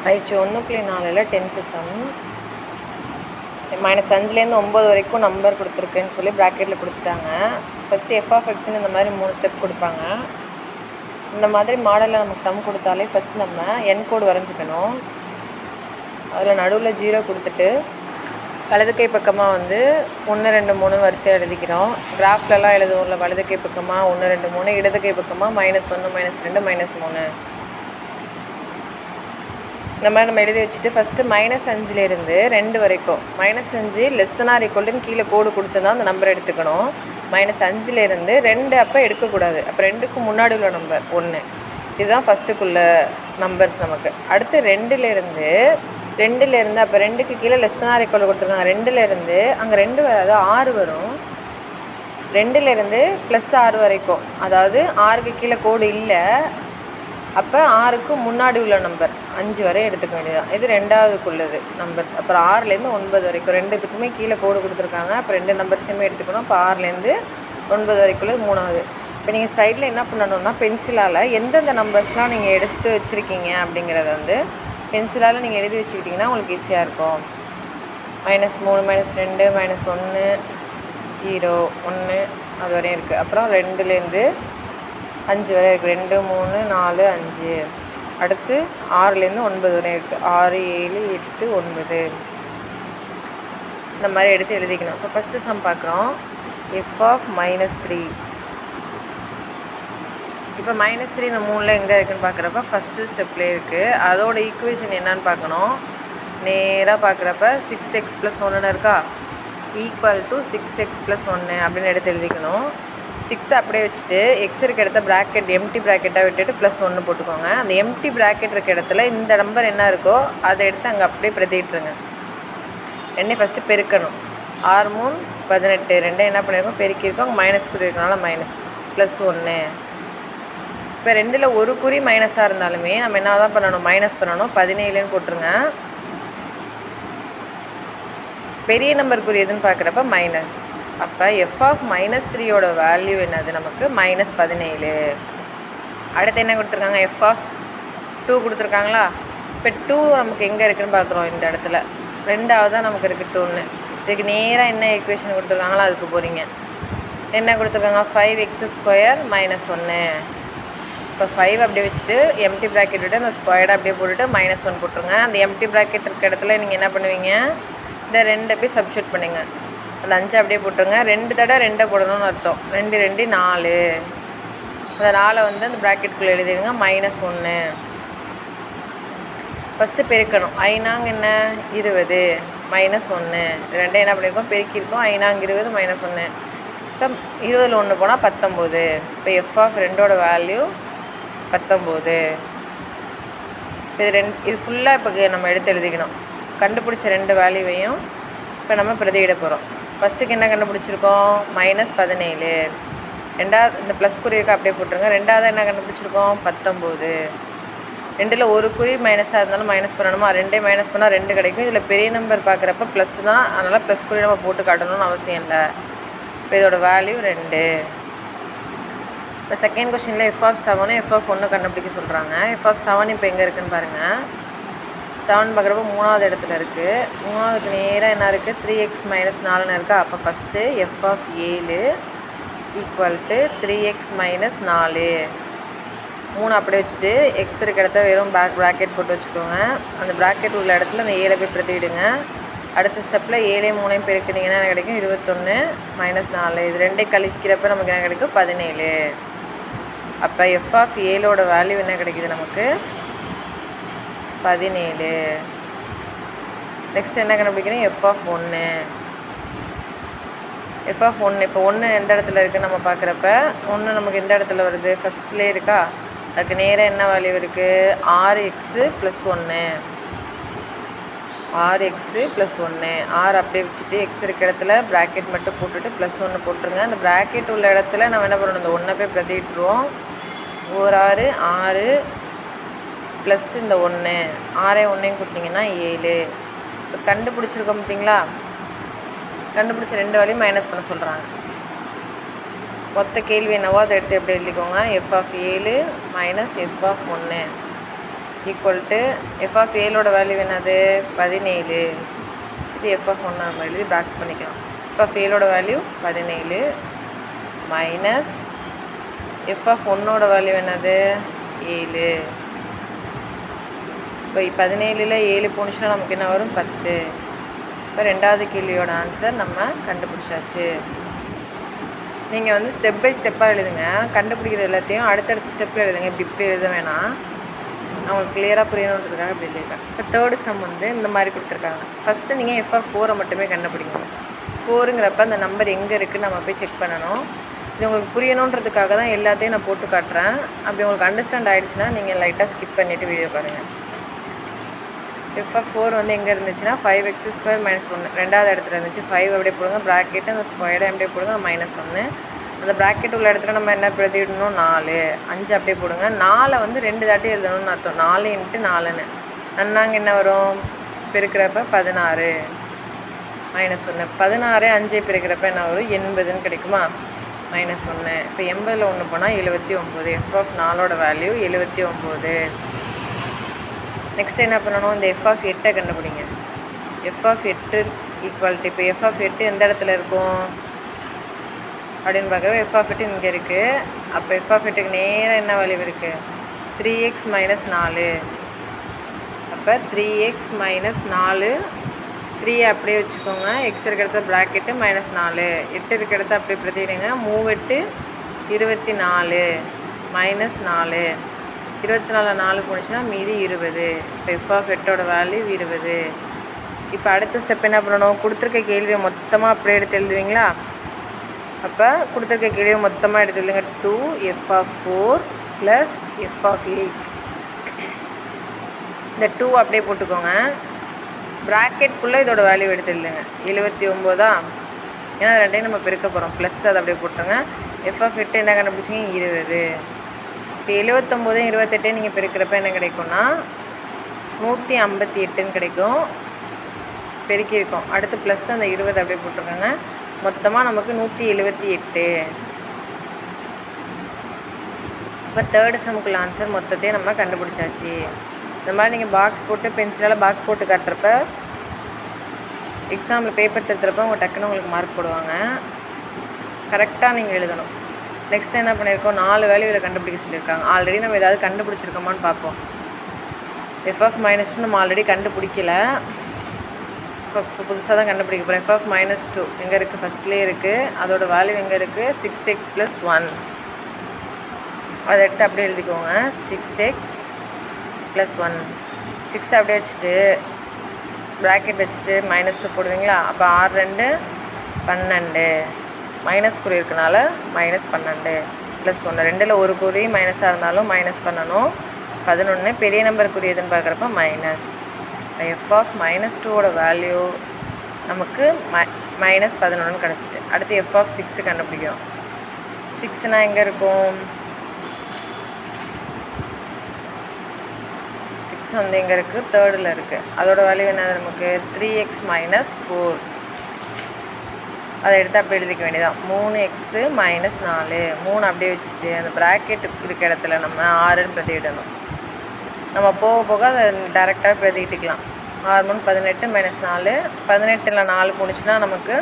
பயிற்சி 1.4ல் 10th some -5லேருந்து 9 வரைக்கும் number கொடுத்துருக்குன்னு சொல்லி ப்ராக்கெட்டில் கொடுத்துட்டாங்க. ஃபஸ்ட்டு f(x)ன்னு இந்த மாதிரி 3 ஸ்டெப் கொடுப்பாங்க. இந்த மாதிரி மாடலில் நமக்கு சம் கொடுத்தாலே ஃபஸ்ட் நம்ம என் கோடு வரைஞ்சிக்கணும். அதில் நடுவில் 0 கொடுத்துட்டு வலது கை பக்கமாக 1 2 3 வரிசையாக எழுதிக்கிறோம். கிராஃப்லலாம் எழுதுவோம்ல, வலது கை பக்கமாக 1 2 3, இடது கை பக்கமாக -1 -2 -3. இந்த மாதிரி நம்ம எழுதி வச்சுட்டு ஃபஸ்ட்டு -5லேருந்து 2 வரைக்கும் -5 <= கீழே கோடு கொடுத்து தான் அந்த நம்பர் எடுத்துக்கணும். -5லேருந்து 2 அப்போ எடுக்கக்கூடாது. அப்போ 2க்கு முன்னாடி உள்ள நம்பர் 1. இதுதான் ஃபஸ்ட்டுக்குள்ள நம்பர்ஸ் நமக்கு. அடுத்து 2லேருந்து அப்போ 2க்கு கீழே <= கொடுத்துருக்காங்க. 2லேருந்து அங்கே 2 வராது, 6 வரும். 2லேருந்து +6 வரைக்கும், அதாவது 6க்கு கீழே கோடு இல்லை, அப்போ 6க்கு முன்னாடி உள்ள நம்பர் 5 வரை எடுத்துக்க வேண்டியதான். இது 2வதுக்குள்ளது நம்பர்ஸ். அப்புறம் 6லேருந்து 9 வரைக்கும் 2த்துக்குமே கீழே கோடு கொடுத்துருக்காங்க. அப்போ 2 நம்பர்ஸையுமே எடுத்துக்கணும். இப்போ 6லேருந்து 9 வரைக்குள்ளது 3வது. இப்போ நீங்கள் சைடில் என்ன பண்ணணுன்னா, பென்சிலால் எந்தெந்த நம்பர்ஸ்லாம் நீங்கள் எடுத்து வச்சுருக்கீங்க அப்படிங்கிறத பென்சிலால் நீங்கள் எழுதி வச்சுக்கிட்டிங்கன்னா உங்களுக்கு ஈஸியாக இருக்கும். -3 -2 -1 0 1 அது வரையும் இருக்குது. அப்புறம் 2லேருந்து 5 வரை இருக்குது. 2 3 4 5. அடுத்து 6லேருந்து 9 வரை இருக்குது. 6 7 8 9. இந்த மாதிரி எடுத்து எழுதிக்கணும். இப்போ ஃபஸ்ட்டு சம் பார்க்குறோம். f(-3). இப்போ -3 இந்த 3ல் எங்கே இருக்குதுன்னு பார்க்குறப்ப ஃபஸ்ட்டு ஸ்டெப்லேயே இருக்குது. அதோட ஈக்குவேஷன் என்னன்னு பார்க்கணும். நேராக பார்க்குறப்ப 6x + 1 இருக்கா, = 6x + 1 அப்படின்னு எடுத்து எழுதிக்கணும். 6 அப்படியே வச்சுட்டு எக்ஸ் இருக்க இடத்த ப்ராக்கெட் எம்டி ப்ராக்கெட்டாக விட்டுட்டு +1 போட்டுக்கோங்க. அந்த எம்டி ப்ராக்கெட் இருக்க இடத்துல இந்த நம்பர் என்ன இருக்கோ அதை எடுத்து அங்கே அப்படியே பிரதிட்டுருங்க. ரெண்டையும் ஃபஸ்ட்டு பெருக்கணும். 6 3 18. ரெண்டையும் என்ன பண்ணியிருக்கோம், பெருக்கியிருக்கோம். மைனஸ் குறி இருக்கனால -+1. இப்போ 2ல் ஒரு குறி மைனஸாக இருந்தாலுமே நம்ம என்ன தான் பண்ணணும், மைனஸ் பண்ணணும். 17ன்னு போட்டுருங்க. பெரிய நம்பர் குறி எதுன்னு பார்க்குறப்ப மைனஸ். அப்போ f(-3)யோட வேல்யூ என்னது, நமக்கு -17. அடுத்து என்ன கொடுத்துருக்காங்க, f(2) கொடுத்துருக்காங்களா. இப்போ 2 நமக்கு எங்கே இருக்குதுன்னு பார்க்குறோம். இந்த இடத்துல 2வது தான் நமக்கு இருக்குது 2ன்னு. இதுக்கு நேராக என்ன ஈக்குவேஷன் கொடுத்துருக்காங்களோ அதுக்கு போகிறீங்க. என்ன கொடுத்துருக்காங்க, 5x² -1. இப்போ 5 அப்படியே வச்சுட்டு எம்டி ப்ராக்கெட் விட்டு அந்த ஸ்கொயர்டாக அப்படியே போட்டுட்டு -1 போட்டுருங்க. அந்த எம்டி ப்ராக்கெட் இருக்க இடத்துல நீங்கள் என்ன பண்ணுவீங்க, இந்த 2 போய் சப்ஸ்டியூட் பண்ணுங்க. அந்த 5 அப்படியே போட்டுருங்க. 2 தடவை 2 போடணும்னு அர்த்தம். 2 2 4. அந்த 4 அந்த ப்ராக்கெட்டுக்குள்ளே எழுதிடுங்க. -1. ஃபஸ்ட்டு பெருக்கணும். 5 என்ன 20 -1. ரெண்டையும் என்ன பண்ணியிருக்கோம், பெருக்கியிருக்கோம். 5 20 -1. இப்போ 20ல் 1 போனால் 19. இப்போ f(2)ஓட வேல்யூ 19. இப்போ இது ஃபுல்லாக இப்போ நம்ம எடுத்து எழுதிக்கணும். கண்டுபிடிச்ச 2 வேல்யூவையும் இப்போ நம்ம பிரதியிட போகிறோம். ஃபஸ்ட்டுக்கு என்ன கண்டுபிடிச்சிருக்கோம், -17. ரெண்டாவது இந்த ப்ளஸ் குறி இருக்க அப்படியே போட்டுருங்க. ரெண்டாவது என்ன கண்டுபிடிச்சிருக்கோம், 19. 2ல் ஒரு குறி மைனஸாக இருந்தாலும் மைனஸ் பண்ணணுமா, 2 மைனஸ் பண்ணால் 2 கிடைக்கும். இதில் பெரிய நம்பர் பார்க்குறப்ப ப்ளஸ் தான், அதனால் ப்ளஸ் குறி நம்ம போட்டு காட்டணும்னு அவசியம் இல்லை. இப்போ இதோட வேல்யூ 2. இப்போ செகண்ட் கொஸ்டினில் f(7) f(1) கண்டுபிடிக்க சொல்கிறாங்க. f(7) இப்போ எங்கே இருக்குதுன்னு பாருங்கள். 7 பார்க்குறப்ப 3வது இடத்துல இருக்குது. 3வதுக்கு நேராக என்ன இருக்குது, 3x - 4ன்னு இருக்கா. அப்போ ஃபஸ்ட்டு f(7) = 3x - 4. 3 அப்படியே வச்சுட்டு எக்ஸ் இருக்க இடத்த வெறும் ப்ராக்கெட் போட்டு வச்சுக்கோங்க. அந்த ப்ராக்கெட் உள்ள இடத்துல அந்த 7 போய் பிரதிவிடுங்க. அடுத்த ஸ்டெப்பில் 7 3 பெருக்கினீங்கன்னா என்ன கிடைக்கும், 21 -4. இது 2 கழிக்கிறப்ப நமக்கு என்ன கிடைக்கும், 17. அப்போ f(7)ஓட வேல்யூ என்ன கிடைக்கிது நமக்கு, 17. நெக்ஸ்ட் என்ன கண்டுபிடிக்கணும், f(1). இப்போ 1 எந்த இடத்துல இருக்குது நம்ம பார்க்குறப்ப 1 நமக்கு எந்த இடத்துல வருது, ஃபஸ்ட்லேயே இருக்கா. அதுக்கு நேராக என்ன வேல்யூ இருக்குது, 6x + 1. 6x + 1. 6 அப்படியே வச்சுட்டு எக்ஸ் இருக்க இடத்துல ப்ராக்கெட் மட்டும் போட்டுட்டு +1 போட்டுருங்க. அந்த ப்ராக்கெட் உள்ள இடத்துல நம்ம என்ன பண்ணணும், இந்த 1 போய் பிரதிட்டுருவோம். 6 6 ப்ளஸ் இந்த 1 6 1 கூட்டிங்கன்னா 7. இப்போ கண்டுபிடிச்சிருக்கோம் பார்த்தீங்களா. கண்டுபிடிச்ச 2 வேலையும் மைனஸ் பண்ண சொல்கிறாங்க. மொத்த கேள்வி என்னவோ அதை எடுத்து எப்படி எழுதிக்கோங்க, f(7) - f(1). Equal to F of ஏலோட வேல்யூ என்னது 17. இது எஃப் ஆஃப் ஒன்று நம்ம எழுதி பேக்ஸ் பண்ணிக்கலாம். எஃப் ஆஃப் ஏலோட வேல்யூ 17 மைனஸ் எஃப் ஆஃப் ஒன்னோட வேல்யூ என்னது 7. இப்போ 17ல் 7 போணுச்சுன்னா நமக்கு என்ன வரும் 10. இப்போ ரெண்டாவது கேள்வியோட ஆன்சர் நம்ம கண்டுபிடிச்சாச்சு. நீங்கள் வந்து ஸ்டெப் பை ஸ்டெப்பாக எழுதுங்க. கண்டுபிடிக்கிற எல்லாத்தையும் அடுத்தடுத்த ஸ்டெப்பில் எழுதுங்க. இப்படி எழுத வேணாம். அவங்களுக்கு கிளியராக புரியணுன்றதுக்காக இப்படி எழுதியிருக்காங்க. இப்போ தேர்டு சம் வந்து இந்த மாதிரி கொடுத்துருக்காங்க. ஃபஸ்ட்டு நீங்கள் எஃப் ஆஃப் 4 மட்டுமே கண்டுபிடிக்கணும். 4ங்கிறப்ப அந்த நம்பர் எங்கே இருக்குதுன்னு நம்ம போய் செக் பண்ணணும். இது உங்களுக்கு புரியணுன்றதுக்காக தான் எல்லாத்தையும் நான் போட்டு காட்டுறேன். அப்படி உங்களுக்கு அண்டர்ஸ்டாண்ட் ஆகிடுச்சுன்னா நீங்கள் லைட்டாக ஸ்கிப் பண்ணிவிட்டு வீடியோ பாருங்கள். எஃப் ஆஃப் 4 வந்து எங்கே இருந்துச்சுன்னா 5x² - 1 ரெண்டாவது இடத்துல இருந்துச்சு. 5 அப்படியே போடுங்க, ப்ராக்கெட்டு அந்த ஸ்கொயர்டை அப்படியே போடுங்க, -1. அந்த ப்ராக்கெட் உள்ள இடத்துல நம்ம என்ன பிரதிடணும் 4. 5 அப்படியே போடுங்க. 4 வந்து 2 தாட்டி எழுதணும்னு அர்த்தம். 4 × 4ன்னு நன்னாங்க என்ன வரும் பெருக்கிறப்ப 16 -1. 16 5 பெருக்கிறப்ப என்ன வரும் 80ன்னு கிடைக்குமா -1. இப்போ 80ல் 1 போனால் 79. எஃப் ஆஃப் 4ஓட வேல்யூ 79. நெக்ஸ்ட் என்ன பண்ணணும், இந்த எஃப் ஆஃப் 8 கண்டுபிடிங்க. எஃப் ஆஃப் 8 ஈக்குவல் டு இப்போ எஃப் ஆஃப் 8 எந்த இடத்துல இருக்கும் அப்படின்னு பார்க்குறப்ப எஃப் ஆஃப் 8 இங்கே இருக்குது. அப்போ எஃப் ஆஃப் 8க்கு நேராக என்ன வேல்யூ இருக்குது 3x - 4. அப்போ 3x - 4 3 அப்படியே வச்சுக்கோங்க. எக்ஸ் இருக்க இடத்துல ப்ராக்கெட்டு -4 8 இருக்க இடத்த அப்படியே பிரதிடுங்க. 3 8 24 -4 24 4 போணுச்சுன்னா மீதி 20. இப்போ எஃப் ஆஃப் 8ஓட வேல்யூ 20. இப்போ அடுத்த ஸ்டெப் என்ன பண்ணணும், கொடுத்துருக்க கேள்வியை மொத்தமாக அப்படியே எடுத்து எழுதுவீங்களா. அப்போ கொடுத்துருக்க கேள்வியை மொத்தமாக எடுத்து எழுதுங்க. 2f of 4 + f of 8. இந்த 2 அப்படியே போட்டுக்கோங்க. ப்ராக்கெட்குள்ளே இதோட வேல்யூ எடுத்து எழுதுங்க. 79 ஏன்னா ரெண்டையும் நம்ம பெருக்க போகிறோம். ப்ளஸ் அதை அப்படியே போட்டுருங்க. எஃப் ஆஃப் 8 என்ன கண்டுபிடிச்சிங்க 20. இப்போ 79 28 நீங்கள் பெருக்கிறப்ப என்ன கிடைக்கும்னா 158ன்னு கிடைக்கும். பெருக்கியிருக்கோம். அடுத்து ப்ளஸ் அந்த 20 அப்படியே போட்டிருக்காங்க. மொத்தமாக நமக்கு 178. இப்போ தேர்டு சம்முக்குள்ள ஆன்சர் மொத்தத்தையும் நம்ம கண்டுபிடிச்சாச்சு. இந்த மாதிரி நீங்கள் பாக்ஸ் போட்டு பென்சிலால் பாக்ஸ் போட்டு காட்டுறப்ப எக்ஸாமில் பேப்பர் திருத்துறப்ப உங்கள் டக்குன்னு உங்களுக்கு மார்க் போடுவாங்க. கரெக்டாக நீங்கள் எழுதணும். நெக்ஸ்ட் என்ன பண்ணியிருக்கோம், 4 வேல்யூவில் கண்டுபிடிக்க சொல்லியிருக்காங்க. ஆல்ரெடி நம்ம ஏதாவது கண்டுபிடிச்சிருக்கோமான்னு பார்ப்போம். எஃப் ஆஃப் -2 நம்ம ஆல்ரெடி கண்டுபிடிக்கல. இப்போ புதுசாக தான் கண்டுபிடிக்க போகிறோம். எஃப் ஆஃப் -2 எங்கே இருக்குது, ஃபஸ்ட்லேயே இருக்குது. அதோட வேல்யூ எங்கே இருக்குது 6x + 1. அதை எடுத்து அப்படியே எழுதிக்கோங்க. 6x + 1. 6 அப்படியே வச்சுட்டு ப்ராக்கெட் வச்சுட்டு -2 போடுவீங்களா. அப்போ 6 2 12 மைனஸ் குறி இருக்கனால -12 + 1. 2ல் ஒரு குறி மைனஸாக இருந்தாலும் மைனஸ் பண்ணணும். 11 பெரிய நம்பர் குறி எதுன்னு பார்க்குறப்ப மைனஸ். எஃப் ஆஃப் -2ஓட வேல்யூ நமக்கு -11 கிடச்சிட்டு. அடுத்து எஃப் ஆஃப் 6 கண்டுபிடிக்கிறோம். 6னா எங்கே இருக்கும், 6 வந்து எங்கே இருக்குது தேர்டில் இருக்குது. அதோட வேல்யூ என்னது நமக்கு 3x - 4. அதை எடுத்து அப்படியே எழுதிக்க வேண்டியதான். 3x - 4 3 அப்படியே வச்சுட்டு அந்த ப்ராக்கெட் இருக்க இடத்துல நம்ம 6ன்னு பிரதியிடணும். நம்ம போக போக அதை டேரெக்டாக பிரதிக்கிட்டுக்கலாம். 6 3 18 -4 18ல் 4 போணுச்சுன்னா நமக்கு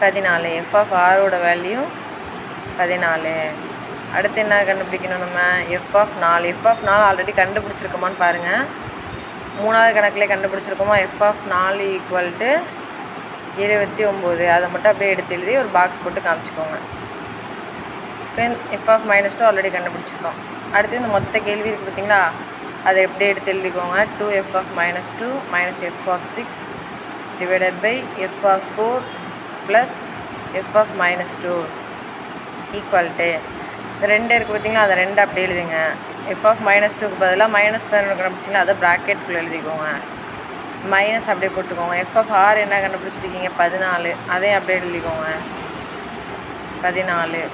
14. எஃப் ஆஃப் 6ஓட வேல்யூ 14. அடுத்து என்ன கண்டுபிடிக்கணும் நம்ம, F of 4. F of 4 already கண்டுபிடிச்சிருக்கோமான்னு பாருங்கள். 3வது கணக்கிலே கண்டுபிடிச்சிருக்கோமா. F of 4 = 29. அதை மட்டும் அப்படியே எடுத்து எழுதி ஒரு பாக்ஸ் போட்டு காமிச்சிக்கோங்க. இப்போ எஃப் ஆஃப் -2 ஆல்ரெடி கண்டுபிடிச்சிருக்கோம். அடுத்து இந்த மொத்த கேள்வி இருக்குது பார்த்திங்களா, அதை எப்படி எடுத்து எழுதிக்கோங்க. 2f of -2 - f of 6 / f of 4 + f of -2 equal to 2 இருக்குது பார்த்திங்களா, அதை 2 அப்படி எழுதுங்க. எஃப் ஆஃப் -2க்கு பதிலாக -11 கண்டுபிடிச்சிங்களா, அதை ப்ராக்கெட்டுக்குள்ளே எழுதிக்கோங்க. மைனஸ் அப்படியே போட்டுக்கோங்க. எஃப் ஆஃப் 6 என்ன கண்டுபிடிச்சிருக்கீங்க 14. அதையும் அப்படியே எழுதிக்கோங்க. 14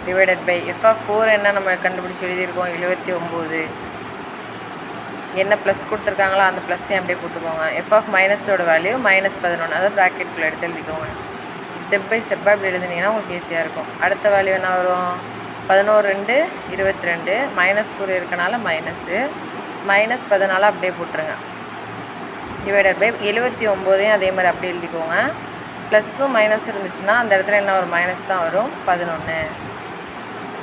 / எஃப் ஆஃப் 4 என்ன நம்ம கண்டுபிடிச்சி எழுதியிருக்கோம் 79. என்ன ப்ளஸ் கொடுத்துருக்காங்களோ அந்த ப்ளஸ்ஸையும் அப்படியே போட்டுக்கோங்க. எஃப் ஆஃப் -2ஓட வேல்யூ -11. அதை ப்ராக்கெட்டுக்குள்ளே எடுத்து எழுதிக்கோங்க. ஸ்டெப் பை ஸ்டெப்பாக இப்படி எழுதுனீங்கன்னா உங்களுக்கு ஈஸியாக இருக்கும். அடுத்த வேல்யூ என்ன வரும் 11 2 22 மைனஸ் குறி இருக்கனால மைனஸு, மைனஸ் 14 அப்படியே போட்டுருங்க. டிவைடட் பை 79 அதே மாதிரி அப்படியே எழுதிக்கோங்க. ப்ளஸ்ஸும் மைனஸ் இருந்துச்சுன்னா அந்த இடத்துல என்ன ஒரு மைனஸ் தான் வரும், 11.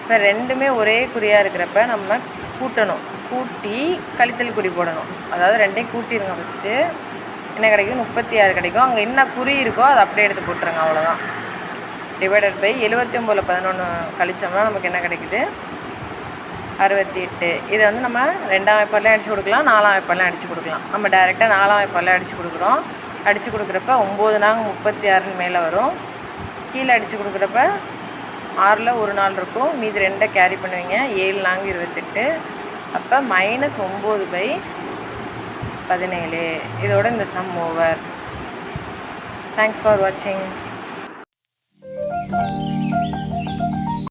இப்போ ரெண்டுமே ஒரே குறியாக இருக்கிறப்ப நம்ம கூட்டணும், கூட்டி கழித்தல் குறி போடணும். அதாவது ரெண்டையும் கூட்டிடுங்க. ஃபஸ்ட்டு என்ன கிடைக்கும், 36 கிடைக்கும். அங்கே என்ன குறி இருக்கோ அதை அப்படியே எடுத்து போட்டுருங்க, அவ்வளோதான். டிவைடட் பை 79 11 கழிச்சோம்னா நமக்கு என்ன கிடைக்குது, 68. இதை வந்து நம்ம 2ஆம் வாய்ப்பாடில் அடித்து கொடுக்கலாம், 4ஆம் வாய்ப்பாடில் அடித்து கொடுக்கலாம். நம்ம டேரெக்டாக 4ஆம் வாய்ப்பாடில் அடித்து கொடுக்குறோம். அடித்து கொடுக்குறப்ப 9 நாங்க 36 மேலே வரும். கீழே அடித்து கொடுக்குறப்ப 6ல் ஒரு 4 இருக்கும், மீதி 2 கேரி பண்ணுவீங்க. 7 நாங்க 28. அப்போ -9/17. இதோட இந்த சம் ஓவர். தேங்க்ஸ் ஃபார் வாட்சிங்.